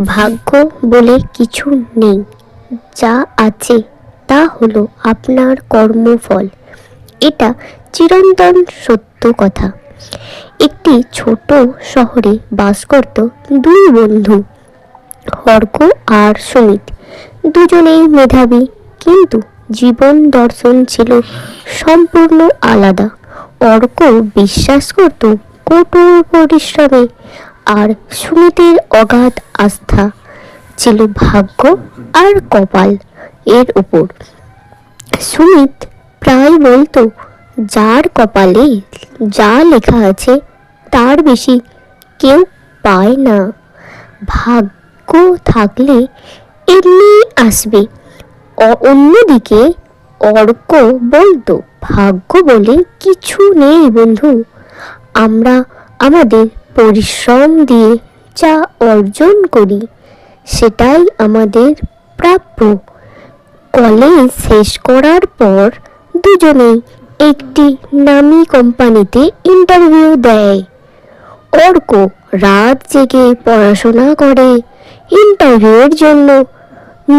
ভাগ্য বলে কিছু নেই, যা আছে তা হলো আপনার কর্মফল। এটা চিরন্তন সত্য কথা। একটি ছোট শহরে বাস করত দুই বন্ধু, অর্ক আর সুমিত। দুজনেই মেধাবী, কিন্তু জীবন দর্শন ছিল সম্পূর্ণ আলাদা। অর্ক বিশ্বাস করত কঠোর পরিশ্রমে, আর সুমিতের অগাধ আস্থা ছিল ভাগ্য আর কপাল এর উপর। সুমিত প্রায় বলতো, যার কপালে যা লেখা আছে তার বেশি কেউ পায় না। ভাগ্য থাকলে এমনি আসবে। অন্যদিকে অর্ক বলতো, ভাগ্য বলে কিছু নেই বন্ধু, আমরা আমাদের পরিশ্রম দিয়ে যা অর্জন করি সেটাই আমাদের প্রাপ্য। কলেজ শেষ করার পর দুজনেই একটি নামী কোম্পানিতে ইন্টারভিউ দেয়। অর্ক রাত জেগে পড়াশোনা করে, ইন্টারভিউয়ের জন্য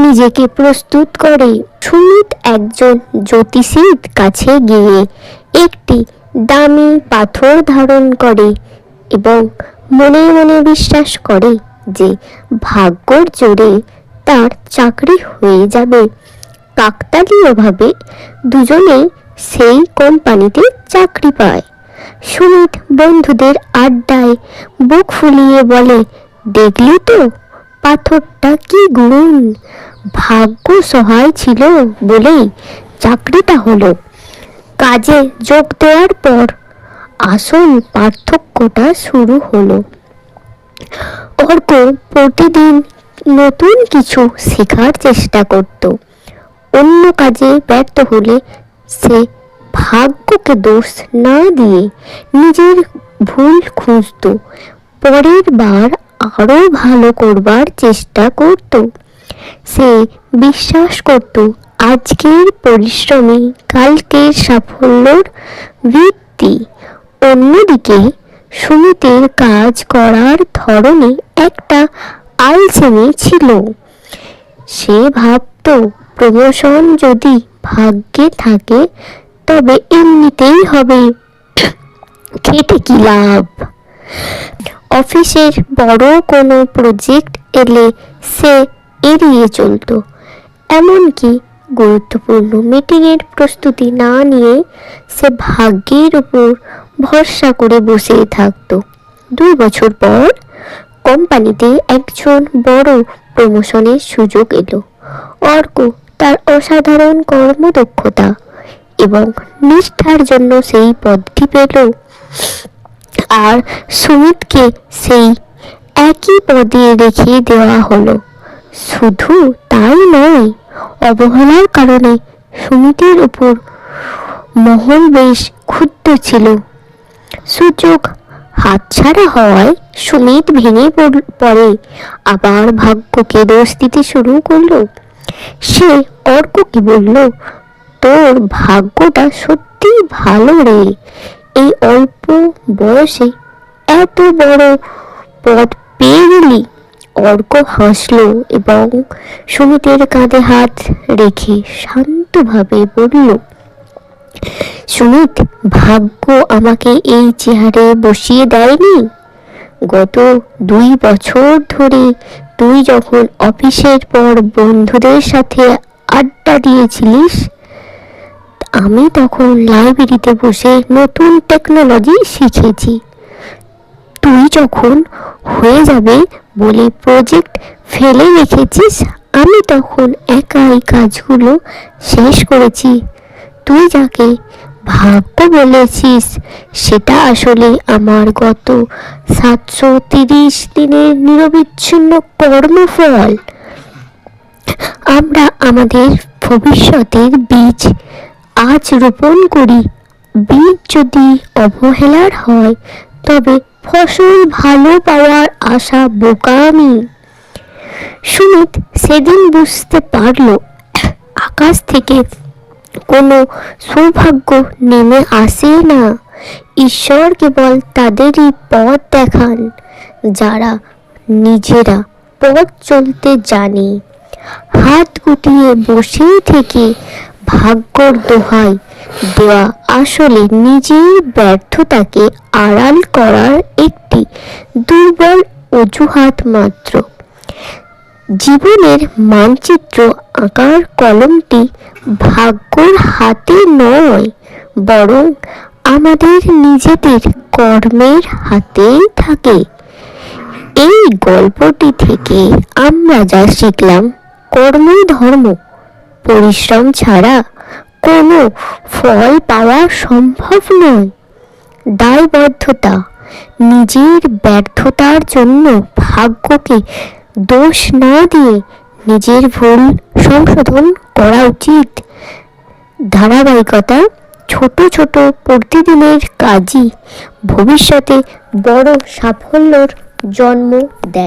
নিজেকে প্রস্তুত করে। সুমিত একজন জ্যোতিষীর কাছে গিয়ে একটি দামি পাথর ধারণ করে এবং মনে মনে বিশ্বাস করে যে ভাগ্যর জোরে তার চাকরি হয়ে যাবে। কাকতালীয়ভাবে দুজনেই সেই কোম্পানিতে চাকরি পায়। সুমিত বন্ধুদের আড্ডায় বুক ফুলিয়ে বলে, দেখলি তো পাথরটা কি গুণ, ভাগ্য সহায় ছিল বলেই চাকরিটা হলো। কাজে যোগ দেওয়ার পর আসল পার্থক্যটা শুরু হলো। অর্ক প্রতিদিন নতুন কিছু শেখার চেষ্টা করত। অন্য কাজে ব্যর্থ হলে সে ভাগ্যকে দোষ না দিয়ে নিজের ভুল খুঁজত। পরের বার আরো ভালো করবার চেষ্টা করত। সে বিশ্বাস করত আজকের পরিশ্রমী কালকের সাফল্যর ভিত্তি। অন্যদিকে সুমিতের কাজ করার ধরনে একটা আলসেমি ছিল। সে ভাবত, প্রমোশন যদি ভাগ্যে থাকে তবে এমনিতেই হবে, খেটে কি লাভ। অফিসের বড় কোনো প্রজেক্ট এলে সে এড়িয়ে চলত। এমনকি গুরুত্বপূর্ণ মিটিংয়ের প্রস্তুতি না নিয়ে সে ভাগ্যের উপর ভরসা করে বসে থাকত। 2 বছর পর কোম্পানিতে একজন বড় প্রমোশনের সুযোগ এলো। অর্ক তার অসাধারণ কর্মদক্ষতা এবং নিষ্ঠার জন্য সেই পদটি পেল, আর সুমিতকে সেই একই পদে রেখে দেওয়া হলো। শুধু তাই নয়, অবহেলার কারণে সুমিতের উপর মহল বেশ ক্ষুব্ধ ছিল। সুযোগ হাতছাড়া হওয়ায় সুমিত ভেঙে পড়ে, আবার ভাগ্যকে দোষ দিতে শুরু করলো। সে অর্ককে বলল, তোর ভাগ্যটা সত্যি ভালো রে, এই অল্প বয়সে এত বড় পদ পেয়ে গেলি। অর্ক হাসলো এবং সুমিতের কাঁধে হাত রেখে শান্তভাবে বলল, সুমিত, ভাগ্য আমাকে এই চেয়ারে বসিয়ে দেয়নি। গত 2 বছর ধরে তুই যখন অফিসের পর বন্ধুদের সাথে আড্ডা দিয়েছিলিস, আমি তখন লাইব্রেরিতে বসে নতুন টেকনোলজি শিখেছি। তুই যখন হয়ে যাবে বলে প্রজেক্ট ফেলে রেখেছিস, আমি তখন একাই কাজগুলো শেষ করেছি। তুই যাকে ভাগ্য বলেছিস সেটা আসলে আমার গত 730 দিনের নিরবিচ্ছিন্ন কর্মফল। আমরা আমাদের ভবিষ্যতের বীজ আজ রোপণ করি। বীজ যদি অবহেলার হয় তবে ফসল ভালো পাওয়ার আশা বোকামি। সুমিত সেদিন বুঝতে পারল, আকাশ থেকে কোনো সৌভাগ্য নেমে আসে না। ঈশ্বর কেবল তাদেরই পথ দেখান যারা নিজেরা পথ চলতে জানি। হাত গুটিয়ে বসে থেকে ভাগ্যর দোহাই দেওয়া আসলে নিজের ব্যর্থতাকে আড়াল করার একটি দুর্বল অজুহাত মাত্র। জীবনের মানচিত্র আঁকার কলমটি ভাগ্যর হাতে নয়, বরং আমাদের নিজেদের কর্মের হাতেই থাকে। এই গল্পটি থেকে আমরা যা শিখলাম, কর্মই ধর্ম। পরিশ্রম ছাড়া কোনো ফল পাওয়া সম্ভব নয়। দায়বদ্ধতা, নিজের ব্যর্থতার জন্য ভাগ্যকে দোষ না দিয়ে নিজের ভুল সংশোধন করা উচিত। ধারাবাহিকতা, ছোট ছোট প্রতিদিনের কাজই ভবিষ্যতে বড় সাফল্যর জন্ম দেয়।